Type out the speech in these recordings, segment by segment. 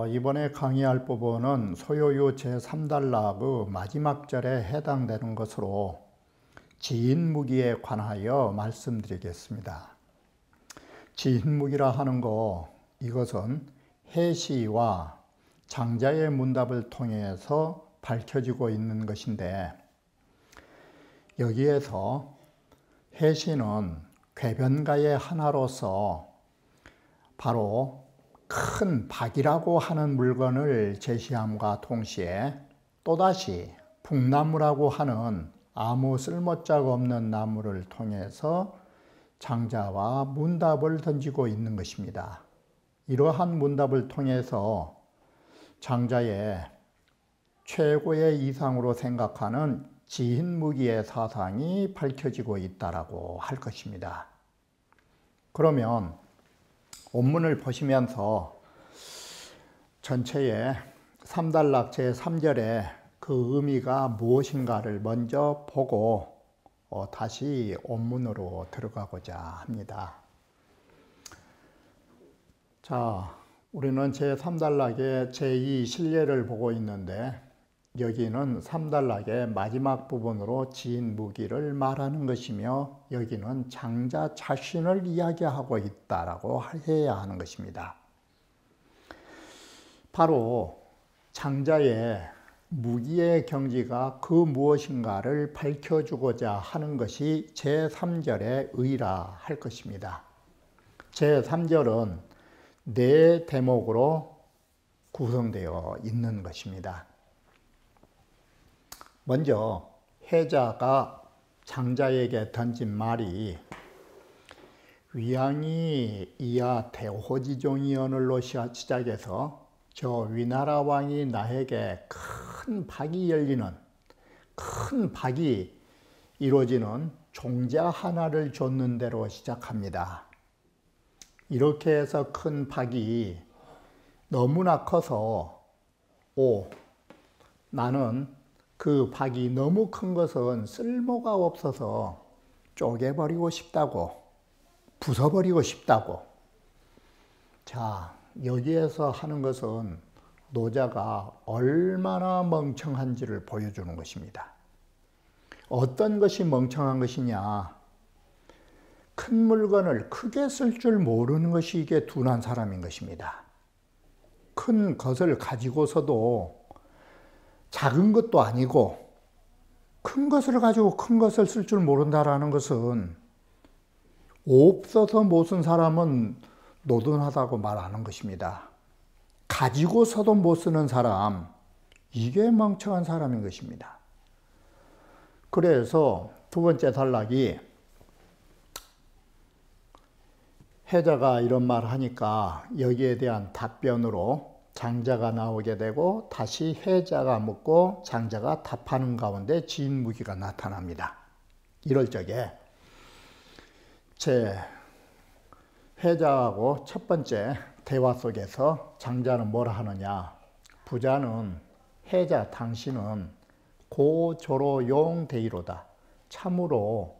이번에 강의할 부분은 소요유 제3단락의 마지막 절에 해당되는 것으로 지인무기에 관하여 말씀드리겠습니다. 지인무기라 하는 이것은 해시와 장자의 문답을 통해서 밝혀지고 있는 것인데, 여기에서 해시는 궤변가의 하나로서 바로 큰 박이라고 하는 물건을 제시함과 동시에 또다시 북나무라고 하는 아무 쓸모짝 없는 나무를 통해서 장자와 문답을 던지고 있는 것입니다. 이러한 문답을 통해서 장자의 최고의 이상으로 생각하는 지인무기의 사상이 밝혀지고 있다고 할 것입니다. 그러면 원문을 보시면서 전체의 3단락 제3절의 그 의미가 무엇인가를 먼저 보고 다시 원문으로 들어가고자 합니다. 자, 우리는 제3단락의 제2 실례를 보고 있는데, 여기는 3단락의 마지막 부분으로 지인무기를 말하는 것이며, 여기는 장자 자신을 이야기하고 있다라고 해야 하는 것입니다. 바로 장자의 무기의 경지가 그 무엇인가를 밝혀주고자 하는 것이 제3절의 의라 할 것입니다. 제3절은 네 대목으로 구성되어 있는 것입니다. 먼저 해자가 장자에게 던진 말이 위양이 이하 대호지종이언을로 시작해서 저 위나라 왕이 나에게 큰 박이 열리는, 큰 박이 이루어지는 종자 하나를 줬는 대로 시작합니다. 이렇게 해서 큰 박이 너무나 커서 나는 그 박이 너무 큰 것은 쓸모가 없어서 쪼개버리고 싶다고, 부숴버리고 싶다고. 자, 여기에서 하는 것은 노자가 얼마나 멍청한지를 보여주는 것입니다. 어떤 것이 멍청한 것이냐? 큰 물건을 크게 쓸 줄 모르는 것이 이게 둔한 사람인 것입니다. 큰 것을 가지고서도 작은 것도 아니고 큰 것을 가지고 큰 것을 쓸 줄 모른다라는 것은 없어서 못 쓴 사람은 노든하다고 말하는 것입니다. 가지고서도 못 쓰는 사람, 이게 멍청한 사람인 것입니다. 그래서 두 번째 단락이 해자가 이런 말 하니까 여기에 대한 답변으로 장자가 나오게 되고, 다시 해자가 묻고 장자가 답하는 가운데 지인무기가 나타납니다. 이럴 적에 해자하고 첫 번째 대화 속에서 장자는 뭐라 하느냐? 부자는 해자 당신은 고조로용대이로다. 참으로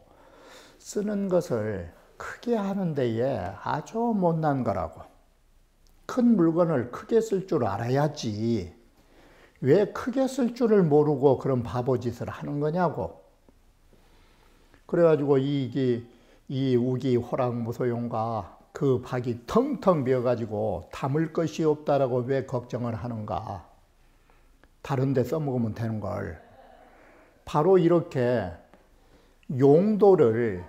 쓰는 것을 크게 하는 데에 아주 못난 거라고. 큰 물건을 크게 쓸 줄 알아야지 왜 크게 쓸 줄을 모르고 그런 바보짓을 하는 거냐고. 그래가지고 이 우기 호랑무소용과 그 박이 텅텅 비어가지고 담을 것이 없다라고 왜 걱정을 하는가. 다른 데 써먹으면 되는 걸. 바로 이렇게 용도를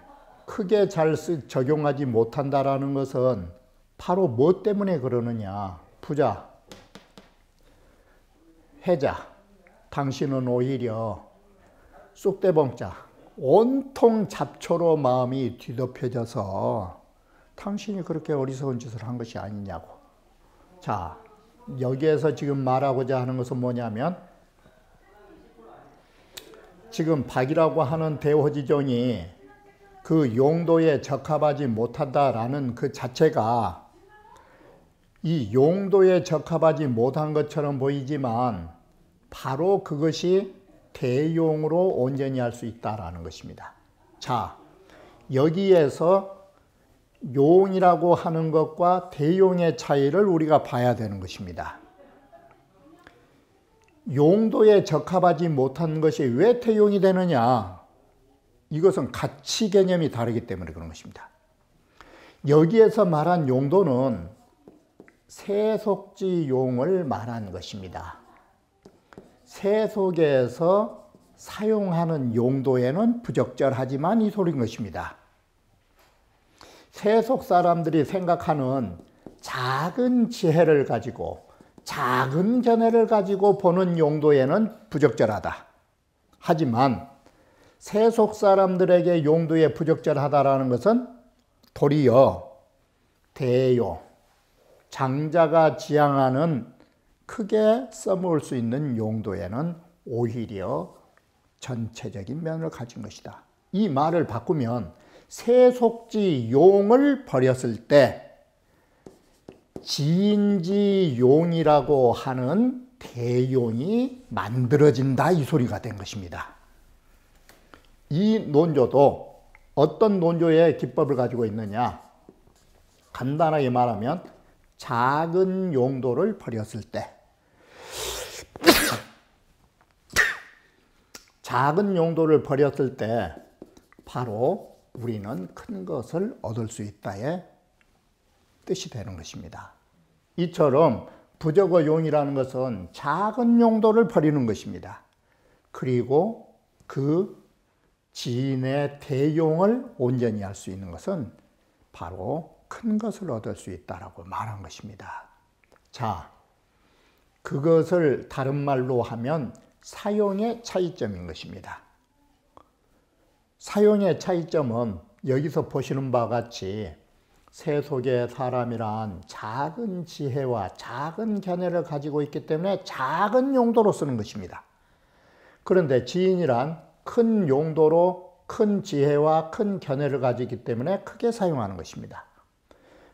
크게 잘 적용하지 못한다라는 것은 바로 뭐 때문에 그러느냐? 부자, 해자, 당신은 오히려 쑥대봉자, 온통 잡초로 마음이 뒤덮여져서 당신이 그렇게 어리석은 짓을 한 것이 아니냐고. 자, 여기에서 지금 말하고자 하는 것은 뭐냐면, 지금 박이라고 하는 대호지종이 그 용도에 적합하지 못한다라는 그 자체가 이 용도에 적합하지 못한 것처럼 보이지만 바로 그것이 대용으로 온전히 할 수 있다라는 것입니다. 자, 여기에서 용이라고 하는 것과 대용의 차이를 우리가 봐야 되는 것입니다. 용도에 적합하지 못한 것이 왜 태용이 되느냐? 이것은 가치 개념이 다르기 때문에 그런 것입니다. 여기에서 말한 용도는 세속지용을 말한 것입니다. 세속에서 사용하는 용도에는 부적절하지만 이 소리인 것입니다. 세속 사람들이 생각하는 작은 지혜를 가지고 작은 견해를 가지고 보는 용도에는 부적절하다. 하지만 세속 사람들에게 용도에 부적절하다라는 것은 도리어 대용, 장자가 지향하는 크게 써먹을 수 있는 용도에는 오히려 전체적인 면을 가진 것이다. 이 말을 바꾸면 세속지 용을 버렸을 때 지인지용이라고 하는 대용이 만들어진다, 이 소리가 된 것입니다. 이 논조도 어떤 논조의 기법을 가지고 있느냐? 간단하게 말하면 작은 용도를 버렸을 때, 작은 용도를 버렸을 때 바로 우리는 큰 것을 얻을 수 있다의 뜻이 되는 것입니다. 이처럼 부적어용이라는 것은 작은 용도를 버리는 것입니다. 그리고 그 지인의 대용을 온전히 할 수 있는 것은 바로 큰 것을 얻을 수 있다라고 말한 것입니다. 자, 그것을 다른 말로 하면 사용의 차이점인 것입니다. 사용의 차이점은 여기서 보시는 바와 같이 세속의 사람이란 작은 지혜와 작은 견해를 가지고 있기 때문에 작은 용도로 쓰는 것입니다. 그런데 지인이란 큰 용도로 큰 지혜와 큰 견해를 가지기 때문에 크게 사용하는 것입니다.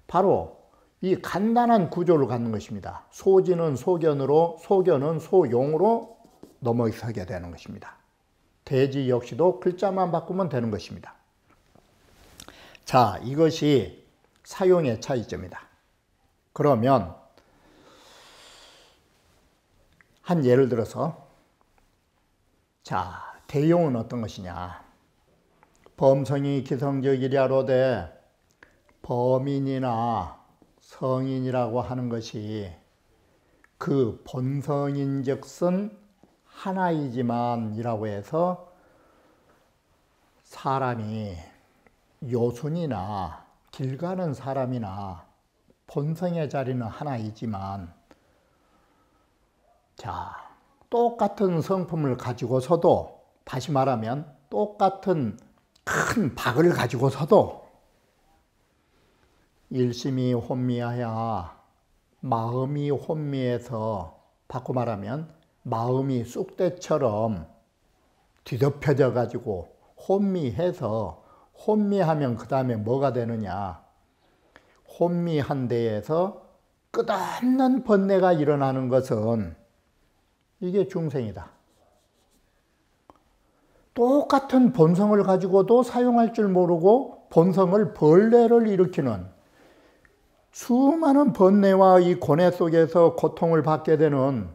바로 이 간단한 구조를 갖는 것입니다. 소지는 소견으로, 소견은 소용으로 넘어서게 되는 것입니다. 대지 역시도 글자만 바꾸면 되는 것입니다. 자, 이것이 사용의 차이점이다. 그러면 한 예를 들어서, 자, 대용은 어떤 것이냐? 범성이 기성적이랴로되 범인이나 성인이라고 하는 것이 그 본성인즉슨 하나이지만 이라고 해서 사람이 요순이나 길 가는 사람이나 본성의 자리는 하나이지만, 자, 똑같은 성품을 가지고서도, 다시 말하면 똑같은 큰 박을 가지고서도 일심이 혼미하여 마음이 혼미해서, 바꿔 말하면 마음이 쑥대처럼 뒤덮여져 가지고 혼미해서, 혼미하면 그 다음에 뭐가 되느냐? 혼미한 데에서 끝없는 번뇌가 일어나는 것은 이게 중생이다. 똑같은 본성을 가지고도 사용할 줄 모르고 본성을 벌레를 일으키는, 수많은 번뇌와 이 고뇌 속에서 고통을 받게 되는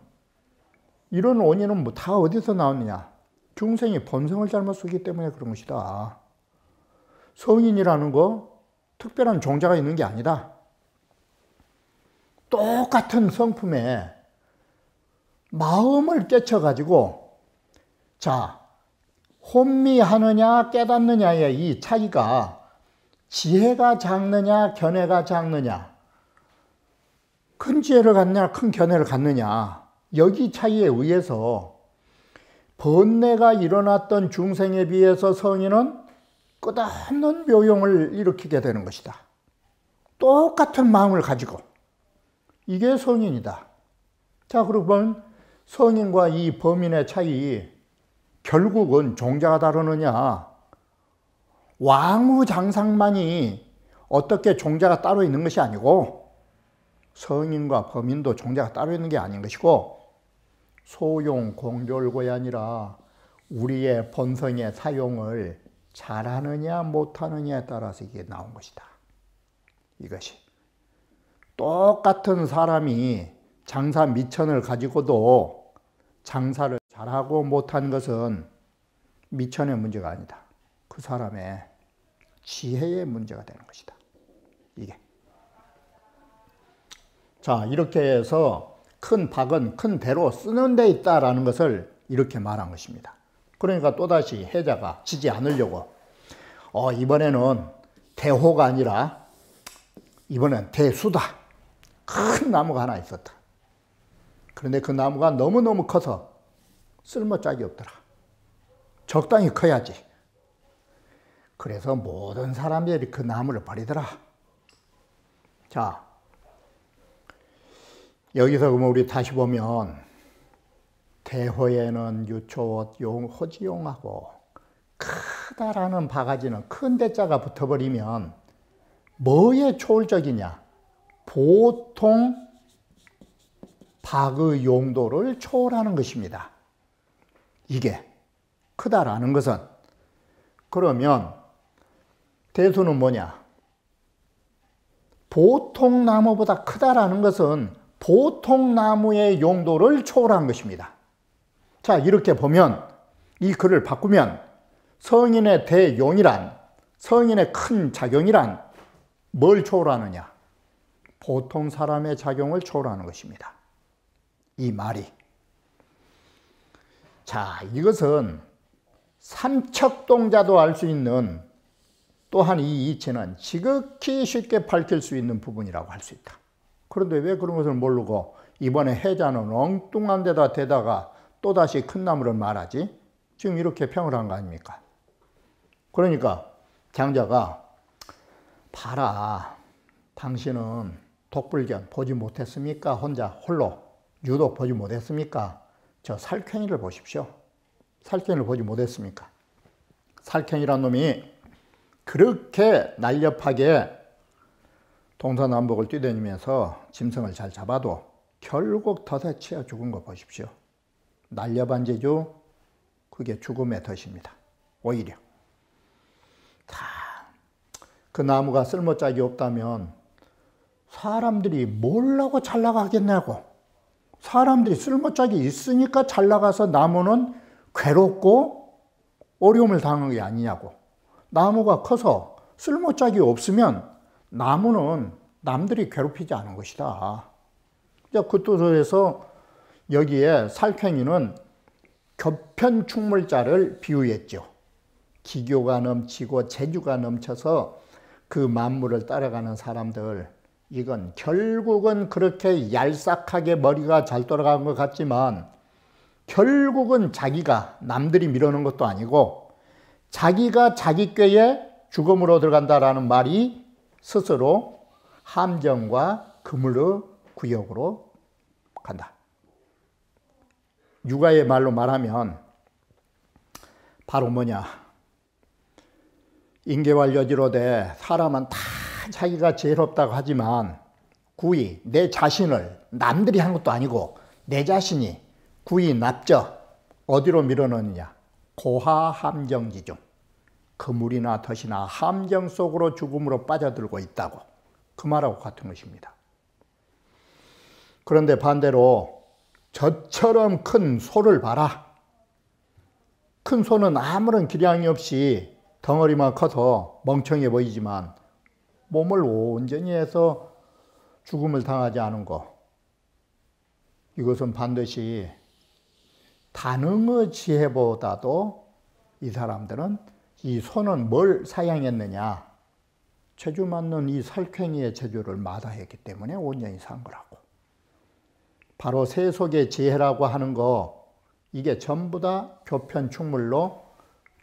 이런 원인은 뭐 다 어디서 나오느냐? 중생이 본성을 잘못 쓰기 때문에 그런 것이다. 성인이라는 거 특별한 종자가 있는 게 아니다. 똑같은 성품에 마음을 깨쳐가지고, 자, 혼미하느냐 깨닫느냐의 이 차이가 지혜가 작느냐 견해가 작느냐, 큰 지혜를 갖느냐 큰 견해를 갖느냐, 여기 차이에 의해서 번뇌가 일어났던 중생에 비해서 성인은 끝없는 묘용을 일으키게 되는 것이다. 똑같은 마음을 가지고. 이게 성인이다. 자, 그러면 성인과 이 범인의 차이, 결국은 종자가 다르느냐? 왕후장상만이 어떻게 종자가 따로 있는 것이 아니고, 성인과 범인도 종자가 따로 있는 게 아닌 것이고, 소용 공졸고이 아니라 우리의 본성의 사용을 잘하느냐 못하느냐에 따라서 이게 나온 것이다. 이것이 똑같은 사람이 장사 미천을 가지고도 장사를 잘하고 못한 것은 미천의 문제가 아니다. 그 사람의 지혜의 문제가 되는 것이다. 이게. 자, 이렇게 해서 큰 박은 큰 대로 쓰는 데 있다라는 것을 이렇게 말한 것입니다. 그러니까 또다시 해자가 지지 않으려고 이번에는 대호가 아니라 이번엔 대수다. 큰 나무가 하나 있었다. 그런데 그 나무가 너무너무 커서 쓸모짝이 없더라. 적당히 커야지. 그래서 모든 사람들이 그 나무를 버리더라. 자, 여기서 그러면 우리 다시 보면 대호에는 유초옷 호지용하고 크다라는 바가지는 큰 대자가 붙어버리면 뭐에 초월적이냐? 보통 박의 용도를 초월하는 것입니다. 이게 크다라는 것은. 그러면 대수는 뭐냐? 보통 나무보다 크다라는 것은 보통 나무의 용도를 초월한 것입니다. 자, 이렇게 보면 이 글을 바꾸면 성인의 대용이란, 성인의 큰 작용이란 뭘 초월하느냐? 보통 사람의 작용을 초월하는 것입니다. 이 말이. 자, 이것은 삼척동자도 알 수 있는, 또한 이 이치는 지극히 쉽게 밝힐 수 있는 부분이라고 할 수 있다. 그런데 왜 그런 것을 모르고 이번에 해자는 엉뚱한 데다 대다가 또다시 큰 나무를 말하지? 지금 이렇게 평을 한 거 아닙니까? 그러니까 장자가 봐라, 당신은 독불견 보지 못했습니까? 혼자 홀로 유독 보지 못했습니까? 저 살쾡이를 보십시오. 살쾡이를 보지 못했습니까? 살쾡이란 놈이 그렇게 날렵하게 동서남북을 뛰다니면서 짐승을 잘 잡아도 결국 덫에 치여 죽은 거 보십시오. 날렵한 재주, 그게 죽음의 덫입니다. 오히려. 그 나무가 쓸모짝이 없다면 사람들이 뭘라고 잘 나가겠냐고. 사람들이 쓸모짝이 있으니까 잘 나가서 나무는 괴롭고 어려움을 당한 게 아니냐고. 나무가 커서 쓸모짝이 없으면 나무는 남들이 괴롭히지 않은 것이다. 그 뜻에서 여기에 살쾡이는 교편충물자를 비유했죠. 기교가 넘치고 재주가 넘쳐서 그 만물을 따라가는 사람들, 이건 결국은 그렇게 얄싹하게 머리가 잘 돌아간 것 같지만 결국은 자기가 남들이 밀어넣은 것도 아니고 자기가 자기 꾀에 죽음으로 들어간다라는 말이 스스로 함정과 그물의 구역으로 간다. 육아의 말로 말하면 바로 뭐냐? 인계왈여지로되 사람은 다 자기가 죄롭다고 하지만 구이 내 자신을 남들이 한 것도 아니고 내 자신이 구이 납저 어디로 밀어넣느냐? 고하 함정지중. 그물이나 덫이나 함정 속으로 죽음으로 빠져들고 있다고. 그 말하고 같은 것입니다. 그런데 반대로 저처럼 큰 소를 봐라. 큰 소는 아무런 기량이 없이 덩어리만 커서 멍청해 보이지만 몸을 온전히 해서 죽음을 당하지 않은 것. 이것은 반드시 단응의 지혜보다도 이 사람들은 이 소는 뭘 사양했느냐? 재주 맞는 이 살쾡이의 재주를 마다했기 때문에 온전히 산 거라고. 바로 세속의 지혜라고 하는 거, 이게 전부 다 교편충물로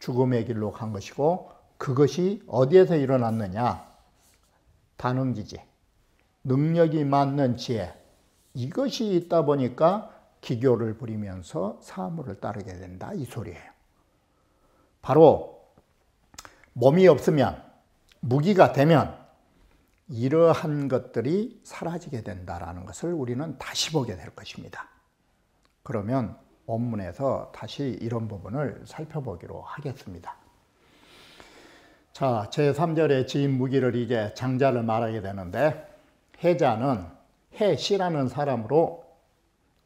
죽음의 길로 간 것이고 그것이 어디에서 일어났느냐? 단응지지, 능력이 맞는 지혜, 이것이 있다 보니까 기교를 부리면서 사물을 따르게 된다, 이 소리예요. 바로 몸이 없으면, 무기가 되면 이러한 것들이 사라지게 된다는 것을 우리는 다시 보게 될 것입니다. 그러면 원문에서 다시 이런 부분을 살펴보기로 하겠습니다. 자, 제3절의 지인 무기를 이제 장자를 말하게 되는데, 해자는 해씨라는 사람으로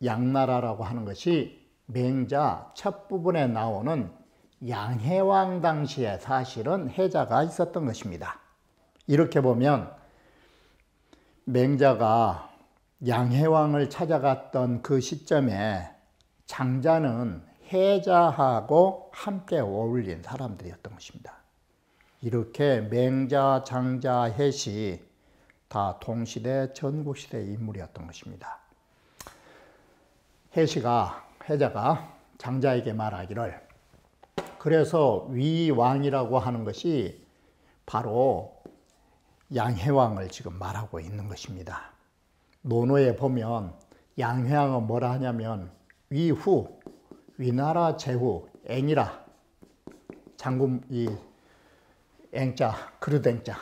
양나라라고 하는 것이 맹자 첫 부분에 나오는 양해왕 당시에 사실은 해자가 있었던 것입니다. 이렇게 보면 맹자가 양해왕을 찾아갔던 그 시점에 장자는 해자하고 함께 어울린 사람들이었던 것입니다. 이렇게 맹자, 장자, 해시 다 동시대 전국시대의 인물이었던 것입니다. 해자가 장자에게 말하기를, 그래서 위왕이라고 하는 것이 바로 양해왕을 지금 말하고 있는 것입니다. 논어에 보면 양해왕은 뭐라 하냐면 위후, 위나라 제후, 앵이라, 장군 이 앵자, 그릇앵자,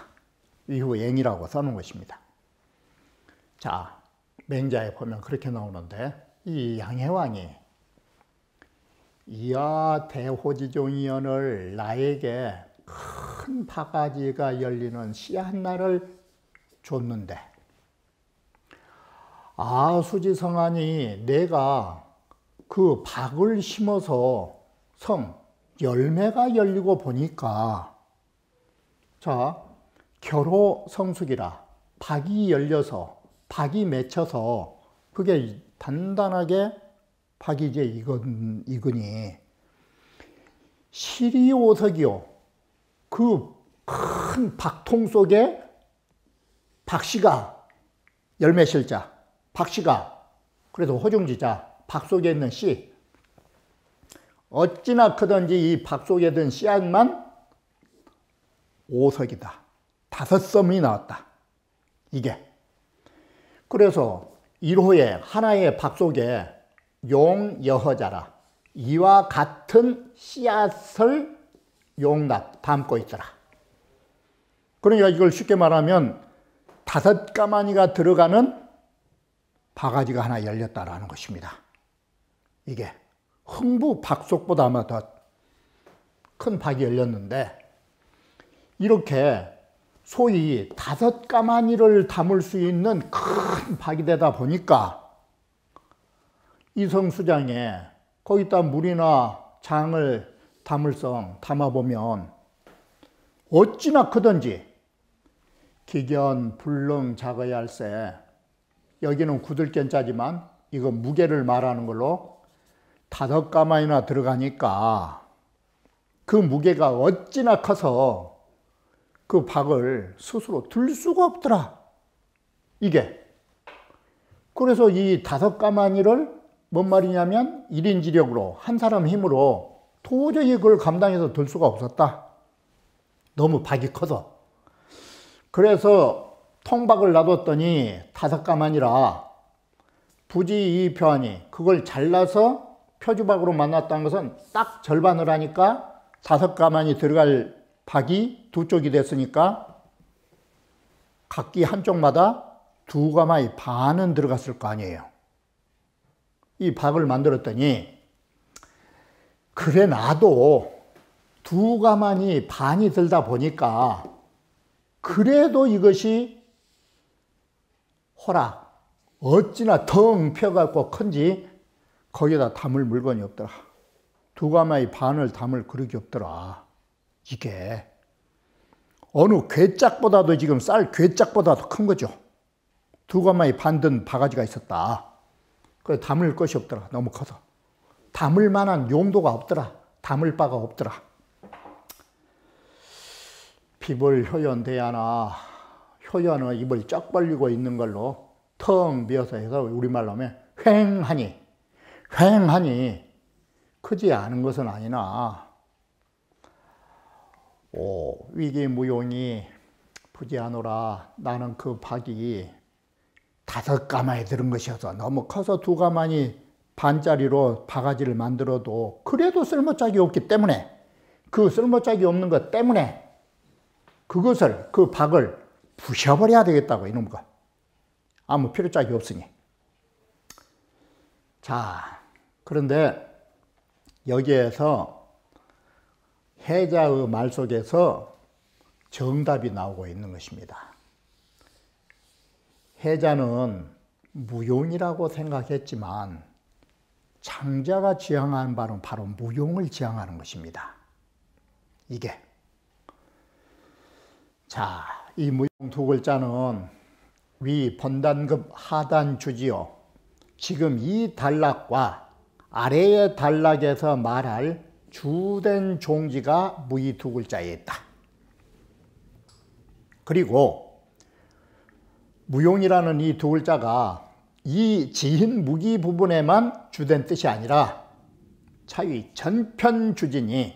위후 앵이라고 써놓은 것입니다. 자, 맹자에 보면 그렇게 나오는데, 이 양해왕이 이하 대호지종이언을 나에게 큰 바가지가 열리는 씨 하나를 줬는데, 수지성하니 내가 그 박을 심어서 열매가 열리고 보니까, 자, 결호성숙이라, 박이 열려서, 박이 맺혀서, 그게 단단하게 박이 이제 익으니, 시리오석이요, 그 큰 박통 속에 박씨가, 열매실자, 박씨가, 그래도 호중지자, 박 속에 있는 씨, 어찌나 크든지 이 박 속에 든 씨앗만 오석이다. 5썸이 나왔다. 이게. 그래서 1호에 하나의 박 속에 용여허자라, 이와 같은 씨앗을 담고 있더라. 그러니까 이걸 쉽게 말하면 5가마니가 들어가는 바가지가 하나 열렸다라는 것입니다. 이게 흥부 박속보다 아마 더 큰 박이 열렸는데, 이렇게 소위 5가마니를 담을 수 있는 큰 박이 되다 보니까 이성수장에 거기다 물이나 장을 담아보면 어찌나 크든지 기견, 불능, 자거얄세, 여기는 구들견자지만 이거 무게를 말하는 걸로 5가마니나 들어가니까 그 무게가 어찌나 커서 그 박을 스스로 들 수가 없더라. 이게. 그래서 이 5가마니를 뭔 말이냐면 1인지력으로, 한 사람 힘으로 도저히 그걸 감당해서 들 수가 없었다. 너무 박이 커서. 그래서 통박을 놔뒀더니 5가마니라 부지 2표하니, 그걸 잘라서 표주박으로 만났다는 것은 딱 절반을 하니까 5가마니 들어갈 박이 2쪽이 됐으니까 각기 한쪽마다 2가마니 반은 들어갔을 거 아니에요. 이 박을 만들었더니, 그래 나도 2가마니 반이 들다 보니까 그래도 이것이 호락, 어찌나 덩 펴갖고 큰지 거기다 담을 물건이 없더라. 2가마니 반을 담을 그릇이 없더라. 이게 어느 괴짝보다도, 지금 쌀 괴짝보다도 큰 거죠. 2가마니 반 든 바가지가 있었다. 그래 담을 것이 없더라. 너무 커서. 담을 만한 용도가 없더라. 담을 바가 없더라. 비벌 효연대야나, 효연은 입을 쩍 벌리고 있는 걸로 텅 비어서 해서 우리말로 하면 휑하니, 크지 않은 것은 아니나 위기무용이 부지하노라. 나는 그 박이 5가마에 들은 것이어서 너무 커서 2가마니 반짜리로 바가지를 만들어도 그래도 쓸모짝이 없기 때문에, 그 쓸모짝이 없는 것 때문에 그것을, 그 박을 부셔버려야 되겠다고, 이놈 거. 아무 필요짝이 없으니. 자, 그런데 여기에서 해자의 말 속에서 정답이 나오고 있는 것입니다. 해자는 무용이라고 생각했지만 장자가 지향하는 바는 바로 무용을 지향하는 것입니다. 이게. 자, 이 무용 두 글자는 위 번단급 하단 주지요. 지금 이 단락과 아래의 단락에서 말할 주된 종지가 무이 두 글자에 있다. 그리고 무용이라는 이 두 글자가 이 지인 무기 부분에만 주된 뜻이 아니라 차위 전편 주진이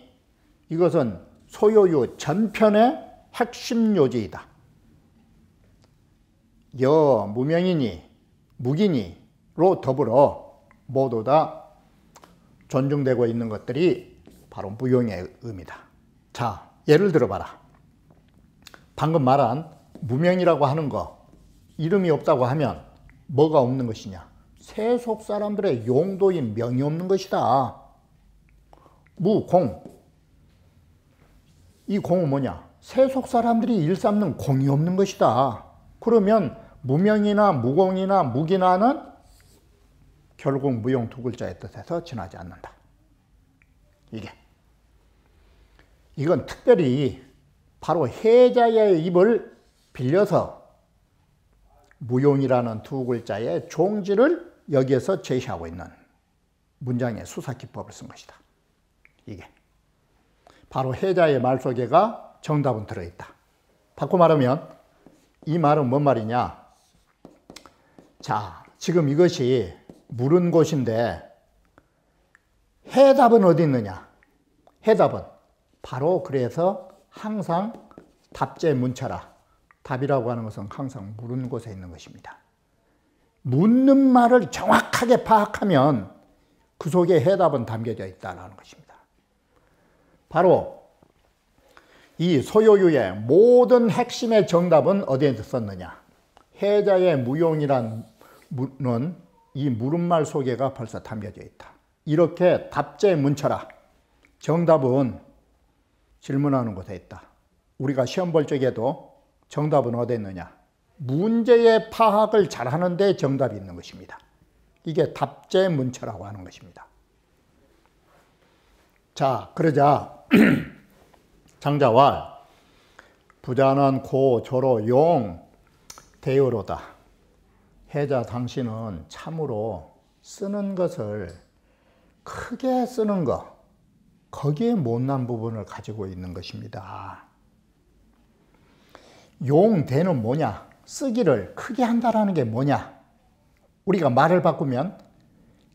이것은 소요유 전편의 핵심 요지이다. 여 무명이니 무기니로 더불어 모두 다 존중되고 있는 것들이 바로 무용의 의미다. 자, 예를 들어봐라. 방금 말한 무명이라고 하는 거 이름이 없다고 하면 뭐가 없는 것이냐? 세속 사람들의 용도인 명이 없는 것이다. 무, 공. 이 공은 뭐냐? 세속 사람들이 일삼는 공이 없는 것이다. 그러면 무명이나 무공이나 무기나는 결국 무용 두 글자의 뜻에서 지나지 않는다. 이건 특별히 바로 해자의 입을 빌려서 무용이라는 두 글자의 종지를 여기에서 제시하고 있는 문장의 수사기법을 쓴 것이다. 이게 바로 해자의 말 속에가 정답은 들어있다. 바꿔 말하면 이 말은 뭔 말이냐? 자, 지금 이것이 물은 곳인데 해답은 어디 있느냐? 해답은 바로 그래서 항상 답제 문처라. 답이라고 하는 것은 항상 물은 곳에 있는 것입니다. 묻는 말을 정확하게 파악하면 그 속에 해답은 담겨져 있다는 것입니다. 바로 이 소요유의 모든 핵심의 정답은 어디에 썼느냐? 해자의 무용이란 는 이 물음말 속에가 벌써 담겨져 있다. 이렇게 답제 문처라. 정답은 질문하는 곳에 있다. 우리가 시험 볼 적에도 정답은 어디 있느냐? 문제의 파악을 잘하는 데 정답이 있는 것입니다. 이게 답제 문처라고 하는 것입니다. 자, 그러자 장자왈 부자는 고 조로 용 대여로다. 해자 당신은 참으로 쓰는 것을 크게 쓰는 것, 거기에 못난 부분을 가지고 있는 것입니다. 용대는 뭐냐? 쓰기를 크게 한다는 게 뭐냐? 우리가 말을 바꾸면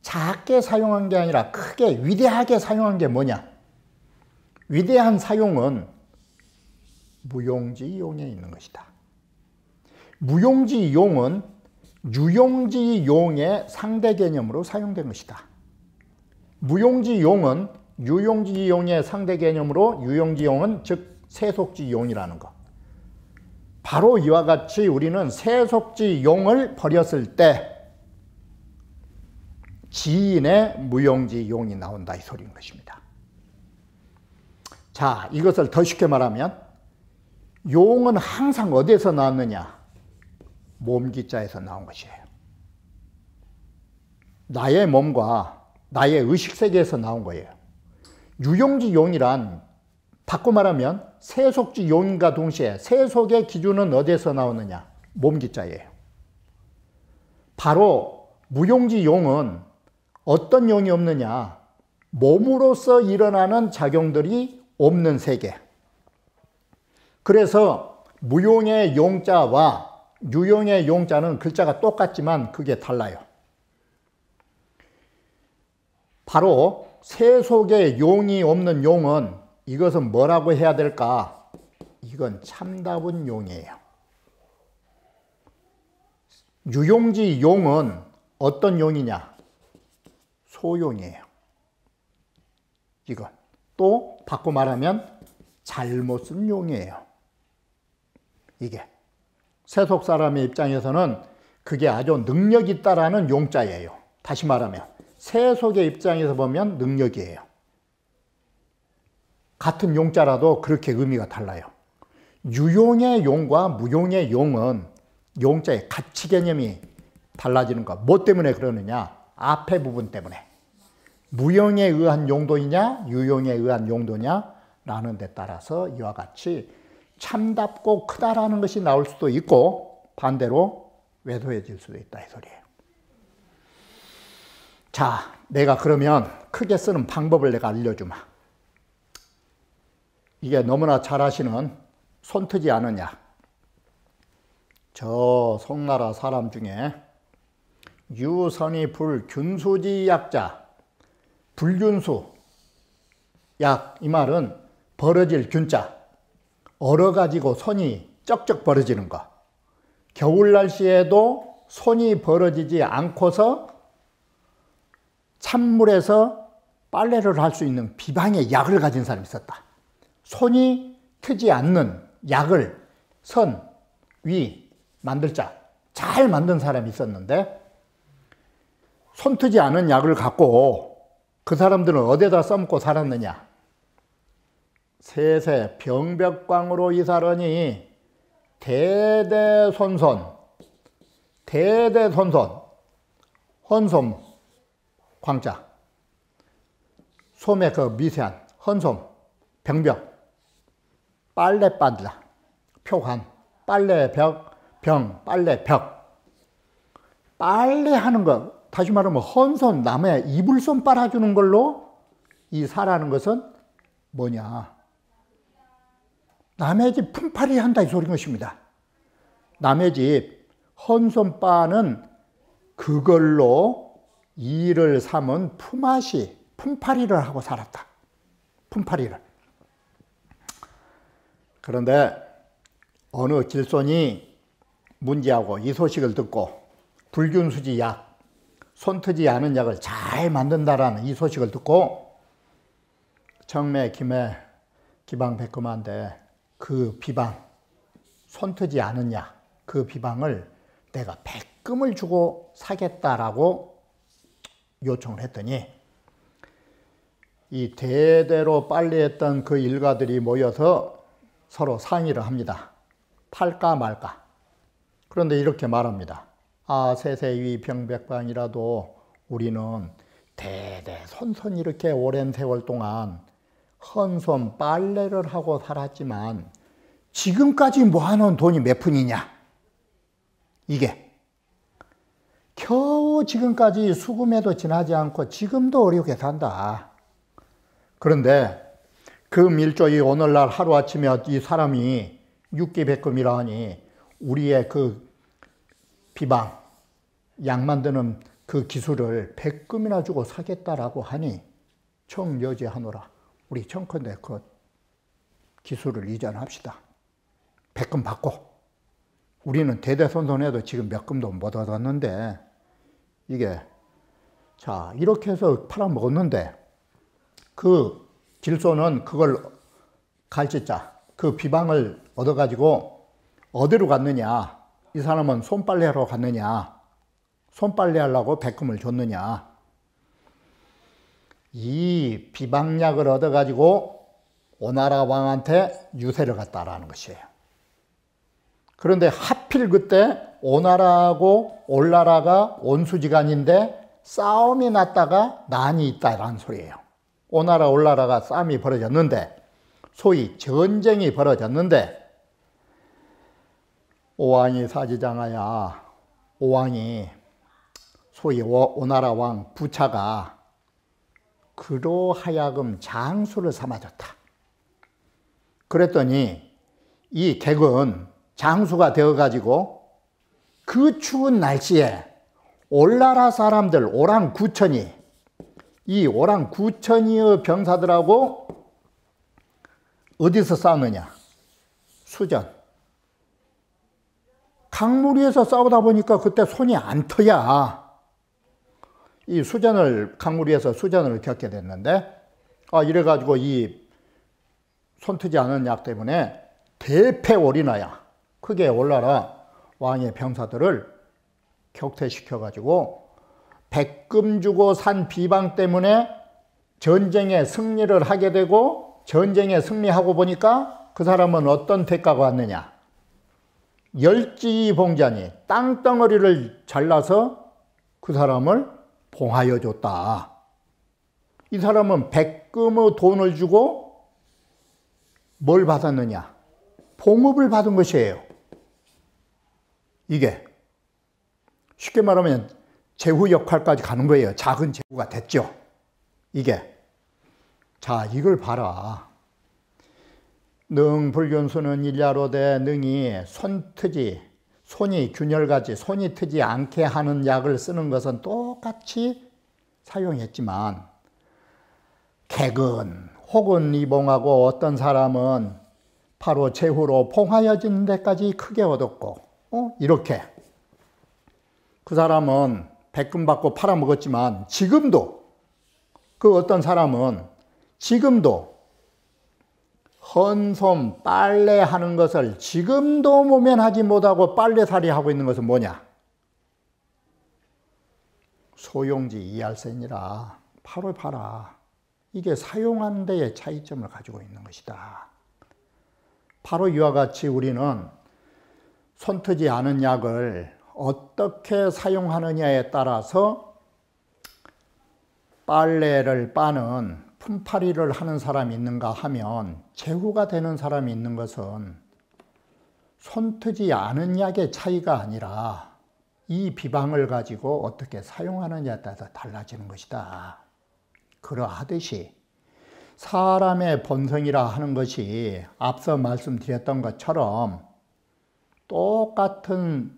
작게 사용한 게 아니라 크게 위대하게 사용한 게 뭐냐? 위대한 사용은 무용지용에 있는 것이다. 무용지용은 유용지용의 상대 개념으로 사용된 것이다. 무용지용은 유용지용의 상대 개념으로 유용지용은 즉 세속지용이라는 것. 바로 이와 같이 우리는 세속지용을 버렸을 때 지인의 무용지용이 나온다 이 소리인 것입니다. 자, 이것을 더 쉽게 말하면 용은 항상 어디에서 나왔느냐? 몸기자에서 나온 것이에요. 나의 몸과 나의 의식세계에서 나온 거예요. 유용지용이란 바꿔 말하면 세속지용과 동시에 세속의 기준은 어디에서 나오느냐? 몸기자예요. 바로 무용지용은 어떤 용이 없느냐? 몸으로서 일어나는 작용들이 없는 세계. 그래서 무용의 용자와 유용의 용자는 글자가 똑같지만 그게 달라요. 바로 세속의 용이 없는 용은 이것은 뭐라고 해야 될까? 이건 참다운 용이에요. 유용지 용은 어떤 용이냐? 소용이에요. 이건 또 바꿔 말하면 잘못 쓴 용이에요. 이게 세속 사람의 입장에서는 그게 아주 능력 있다라는 용자예요. 다시 말하면 세속의 입장에서 보면 능력이에요. 같은 용자라도 그렇게 의미가 달라요. 유용의 용과 무용의 용은 용자의 가치 개념이 달라지는 것. 뭐 때문에 그러느냐? 앞에 부분 때문에. 무용에 의한 용도이냐 유용에 의한 용도냐 라는 데 따라서 이와 같이 참답고 크다라는 것이 나올 수도 있고 반대로 왜소해질 수도 있다 이 소리예요. 자, 내가 그러면 크게 쓰는 방법을 내가 알려주마. 이게 너무나 잘 아시는 손트지 않은 약. 저 송나라 사람 중에 유선이 불균수지 약자, 불균수 약, 이 말은 벌어질 균자, 얼어가지고 손이 쩍쩍 벌어지는 거. 겨울 날씨에도 손이 벌어지지 않고서 찬물에서 빨래를 할 수 있는 비방의 약을 가진 사람이 있었다. 손이 트지 않는 약을 선, 위, 만들자 잘 만든 사람이 있었는데 손 트지 않은 약을 갖고 그 사람들은 어디에다 써먹고 살았느냐. 세세 병백광으로 이사르니 대대손손 헌솜 광자 솜의 그 미세한 헌솜 병벽 빨래빨라 표관 빨래벽 병 빨래벽 빨래하는 거 다시 말하면 헌손 남의 이불손 빨아주는 걸로 이 사라는 것은 뭐냐. 남의 집 품팔이 한다 이 소리인 것입니다. 남의 집 헌손 빠는 그걸로 일을 삼은 품앗이 품팔이를 하고 살았다. 품팔이를. 그런데 어느 길손이 문제하고 이 소식을 듣고 불균수지 약, 손트지 않은 약을 잘 만든다라는 이 소식을 듣고 정매 김해 기방백금한데 그 비방, 손트지 않은 약, 그 비방을 내가 백금을 주고 사겠다라고 요청을 했더니 이 대대로 빨래했던 그 일가들이 모여서 서로 상의를 합니다. 팔까 말까. 그런데 이렇게 말합니다. 아, 세세위 병백방이라도 우리는 대대손손 이렇게 오랜 세월 동안 헌손 빨래를 하고 살았지만 지금까지 모아놓은 돈이 몇 푼이냐. 이게 겨우 지금까지 수금에도 지나지 않고 지금도 어렵게 산다. 그런데 그 밀조이 오늘날 하루아침에 이 사람이 육기백금이라 하니 우리의 그 비방, 약 만드는 그 기술을 백금이나 주고 사겠다라고 하니 청여지하노라. 우리 청컨대 그 기술을 이전합시다. 백금 받고. 우리는 대대손손해도 지금 몇 금도 못 얻었는데 이게 자 이렇게 해서 팔아먹었는데 그 길손은 그걸 갈치자 그 비방을 얻어가지고 어디로 갔느냐. 이 사람은 손빨래하러 갔느냐. 손빨래 하려고 백금을 줬느냐. 이 비방약을 얻어가지고 오나라 왕한테 유세를 갔다라는 것이에요. 그런데 하필 그때 오나라하고 올나라가 온수지간인데 싸움이 났다가 난이 있다라는 소리예요. 오나라 올나라가 싸움이 벌어졌는데 소위 전쟁이 벌어졌는데 오왕이 사지장하야 오왕이 소위 오나라 왕 부차가 그로 하여금 장수를 삼아줬다. 그랬더니 이 객은 장수가 되어가지고 그 추운 날씨에 올나라 사람들 오랑 9천이 이 오랑 9천이의 병사들하고 어디서 싸우느냐. 수전. 강물 위에서 싸우다 보니까 그때 손이 안 터야. 이 수전을 강물 위에서 수전을 겪게 됐는데 이래가지고 이 손트지 않은 약 때문에 대패올인하야 크게 올라라 왕의 병사들을 격퇴시켜가지고 백금 주고 산 비방 때문에 전쟁에 승리를 하게 되고 전쟁에 승리하고 보니까 그 사람은 어떤 대가가 왔느냐. 열지봉자니 땅덩어리를 잘라서 그 사람을 봉하여 줬다. 이 사람은 백금의 돈을 주고 뭘 받았느냐? 봉급을 받은 것이에요. 이게 쉽게 말하면 제후 역할까지 가는 거예요. 작은 제후가 됐죠. 이게. 자, 이걸 봐라. 능 불균수는 일야로되 능이 손이 균열같이 손이 트지 않게 하는 약을 쓰는 것은 똑같이 사용했지만 객은 혹은 이봉하고 어떤 사람은 바로 제후로 봉하여지는 데까지 크게 얻었고 이렇게 그 사람은 백금 받고 팔아먹었지만 지금도 그 어떤 사람은 지금도 헌솜 빨래하는 것을 지금도 모면하지 못하고 빨래살이 하고 있는 것은 뭐냐? 소용지 이할센이라. 바로 봐라. 이게 사용하는 데에 차이점을 가지고 있는 것이다. 바로 이와 같이 우리는 손트지 않은 약을 어떻게 사용하느냐에 따라서 빨래를 빠는 품팔이를 하는 사람이 있는가 하면 제후가 되는 사람이 있는 것은 손트지 않은 약의 차이가 아니라 이 비방을 가지고 어떻게 사용하느냐에 따라서 달라지는 것이다. 그러하듯이 사람의 본성이라 하는 것이 앞서 말씀드렸던 것처럼 똑같은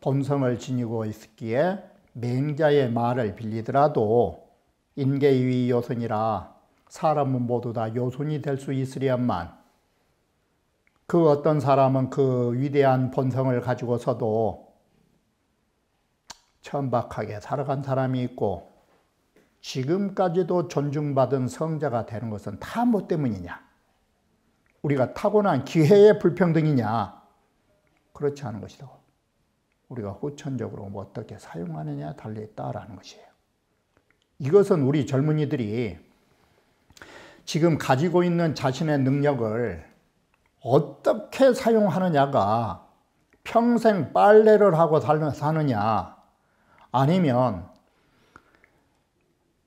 본성을 지니고 있기에 맹자의 말을 빌리더라도 인계유의 요선이라 사람은 모두 다 요손이 될 수 있으련만 그 어떤 사람은 그 위대한 본성을 가지고서도 천박하게 살아간 사람이 있고 지금까지도 존중받은 성자가 되는 것은 다 뭐 때문이냐? 우리가 타고난 기회의 불평등이냐? 그렇지 않은 것이다. 우리가 후천적으로 뭐 어떻게 사용하느냐에 달려있다라는 것이에요. 이것은 우리 젊은이들이 지금 가지고 있는 자신의 능력을 어떻게 사용하느냐가 평생 빨래를 하고 사느냐 아니면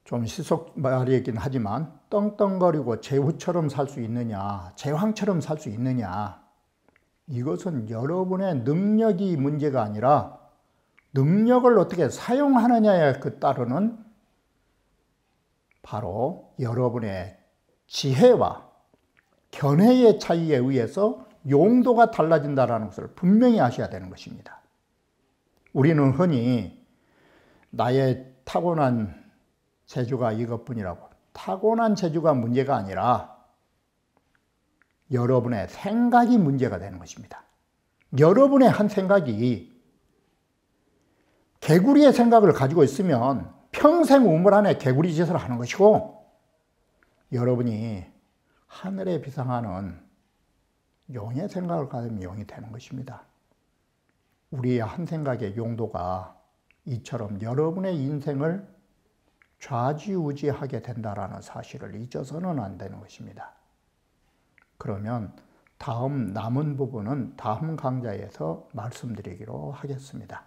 좀 시속 말이긴 하지만 떵떵거리고 제후처럼 살 수 있느냐 제왕처럼 살 수 있느냐 이것은 여러분의 능력이 문제가 아니라 능력을 어떻게 사용하느냐에 따르는 바로 여러분의 지혜와 견해의 차이에 의해서 용도가 달라진다는 것을 분명히 아셔야 되는 것입니다. 우리는 흔히 나의 타고난 재주가 이것뿐이라고 타고난 재주가 문제가 아니라 여러분의 생각이 문제가 되는 것입니다. 여러분의 한 생각이 개구리의 생각을 가지고 있으면 평생 우물 안에 개구리 짓을 하는 것이고 여러분이 하늘에 비상하는 용의 생각을 가지면 용이 되는 것입니다. 우리의 한 생각의 용도가 이처럼 여러분의 인생을 좌지우지하게 된다는 사실을 잊어서는 안 되는 것입니다. 그러면 다음 남은 부분은 다음 강좌에서 말씀드리기로 하겠습니다.